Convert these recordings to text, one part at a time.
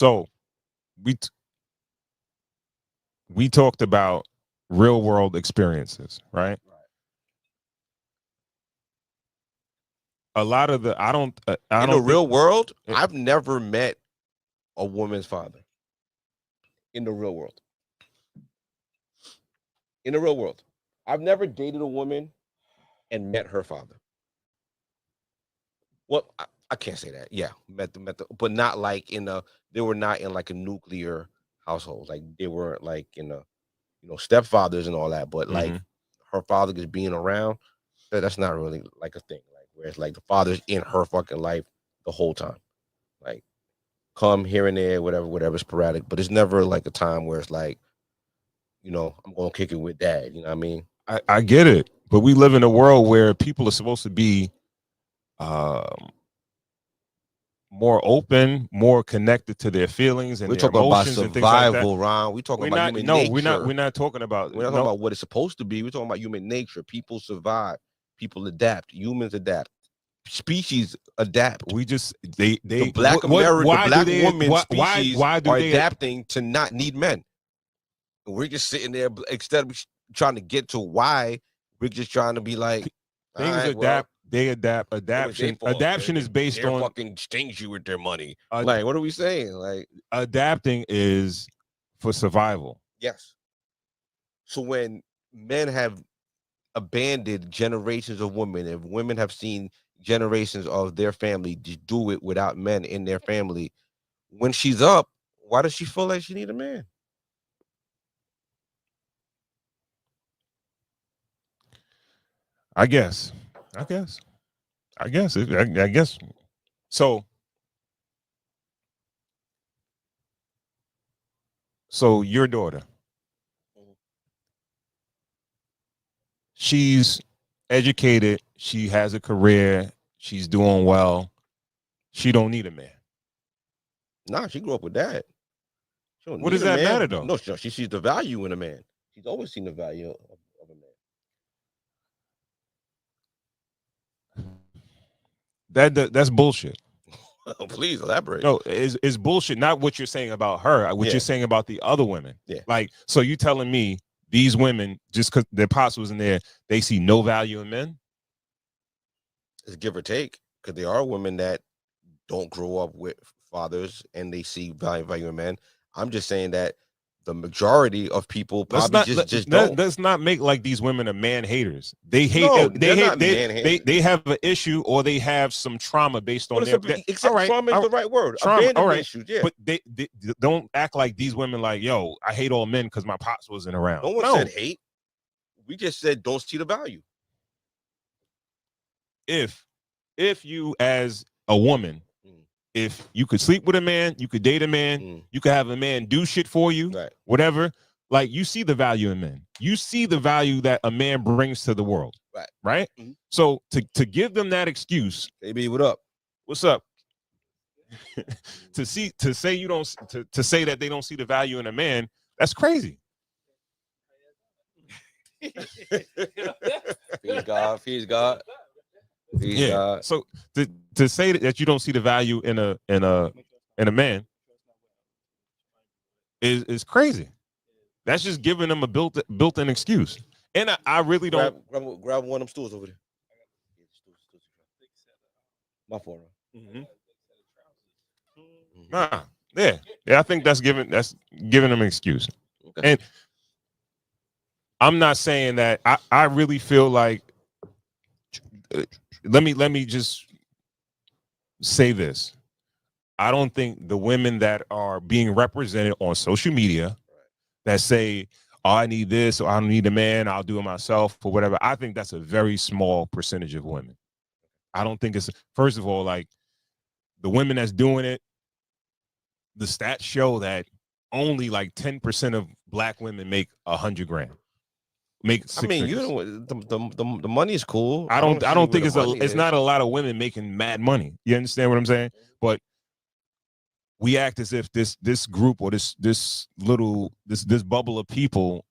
So we talked about real world experiences, right? A lot of the I In the don't think real world, I've never met a woman's father. In the real world. In the real world. I've never dated a woman and met her father. Well, I can't say that. Yeah, met the, but not like in a. They were not in like a nuclear household. Like they weren't like in a, stepfathers and all that. But like her father just being around, that's not really like a thing. Like where it's like the father's in her fucking life the whole time. Like come here and there, whatever, sporadic. But it's never like a time where it's like, I'm gonna kick it with dad. You know what I mean? I get it, but we live in a world where people are supposed to be more open, more connected to their feelings and We're their talking about emotions and things like that. survival, Ron. We're talking We're about not. human No, nature. we're not talking about. We're not talking about what it's supposed to be. We're talking about human nature. People survive. People adapt. Humans adapt. Species adapt. We just the black woman species why do are they adapting to not need men. We're just sitting there instead of trying to get to why. We're just trying to be like things right, adapt. Well, they adapt. Adaption is based they're on fucking stingy with their money. Like, what are we saying? Like, adapting is for survival. Yes. So when men have abandoned generations of women, if women have seen generations of their family just do it without men in their family, when she's up, why does she feel like she need a man? I guess. So your daughter, she's educated, she has a career, she's doing well. She don't need a man. Nah, she grew up with that. What does that matter though? No, she sees the value in a man. She's always seen the value of a man. That's bullshit. Please elaborate. No, it's bullshit. Not what you're saying about her. What you're saying about the other women. Yeah. Like, so you telling me these women, just because their pops was in there, they see no value in men? It's give or take, because there are women that don't grow up with fathers and they see value in men. I'm just saying that the majority of people probably just don't. Let's not make like these women are man haters. They hate. No, they have an issue or they have some trauma based on their. Trauma is the right word. Trauma. All right. Issues, yeah. But they don't act like these women like, yo, I hate all men because my pops wasn't around. No one said hate. We just said don't see the value. If you as a woman, if you could sleep with a man, you could date a man, you could have a man do shit for you, whatever. Like, you see the value in men. You see the value that a man brings to the world. Right? Mm-hmm. So to give them that excuse, baby, what up? What's up? to say that they don't see the value in a man, that's crazy. Feed God. Yeah. So to say that you don't see the value in a man is crazy. That's just giving them a built-in excuse. And I really don't grab one of them stools over there. My fault. Mm-hmm. Nah, yeah. I think that's giving them an excuse. Okay. And I'm not saying that. I really feel like. Let me just say this. I don't think the women that are being represented on social media that say, oh, I need this, or I don't need a man, I'll do it myself, or whatever. I think that's a very small percentage of women. I don't think it's, first of all, like, the women that's doing it, the stats show that only like 10% of black women make $100,000. I mean, the money is cool. I don't think it's not a lot of women making mad money. You understand what I'm saying? But we act as if this group or this bubble of people,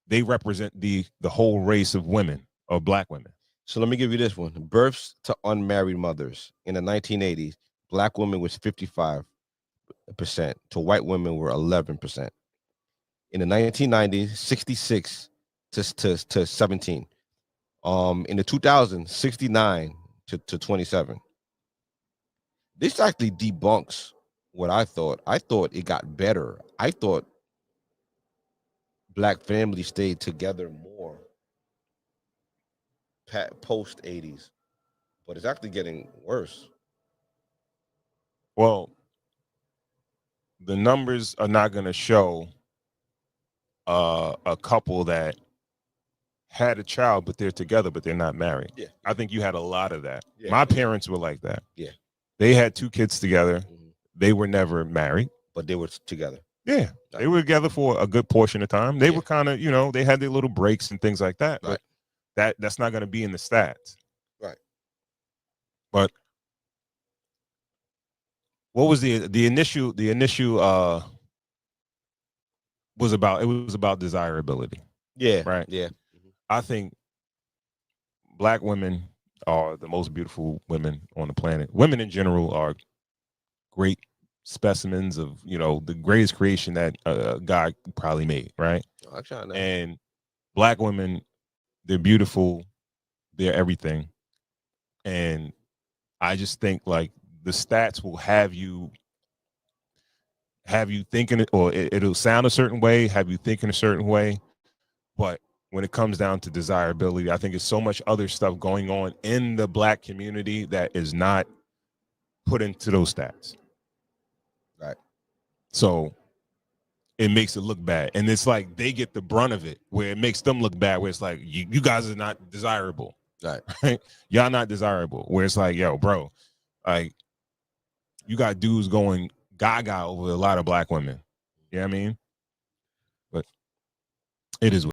they represent the whole race of women, of black women. So let me give you this one. Births to unmarried mothers in the 1980s, black women was 55. to white women were 11%. In the 1990s, 66 to 17. In the 2000s, 69 to 27. This actually debunks what I thought. I thought it got better. I thought black families stayed together more post 80s, but it's actually getting worse. Well, the numbers are not going to show a couple that had a child, but they're together, but they're not married. Yeah. I think you had a lot of that. Yeah. My parents were like that. Yeah. They had 2 kids together. Mm-hmm. They were never married. But they were together. Yeah. They were together for a good portion of time. They were kind of, they had their little breaks and things like that. Right. But that's not going to be in the stats. Right. But what was the initial was about desirability. Yeah. Right. Yeah. I think black women are the most beautiful women on the planet. Women in general are great specimens of, the greatest creation that God probably made, right? And black women, they're beautiful, they're everything. And I just think like the stats will have you thinking, or it'll sound a certain way, have you thinking a certain way. But when it comes down to desirability, I think there's so much other stuff going on in the black community that is not put into those stats. Right. So it makes it look bad. And it's like they get the brunt of it, where it makes them look bad, where it's like, you guys are not desirable. Right. Y'all not desirable. Where it's like, yo, bro, like, you got dudes going gaga over a lot of black women. You know what I mean? But it is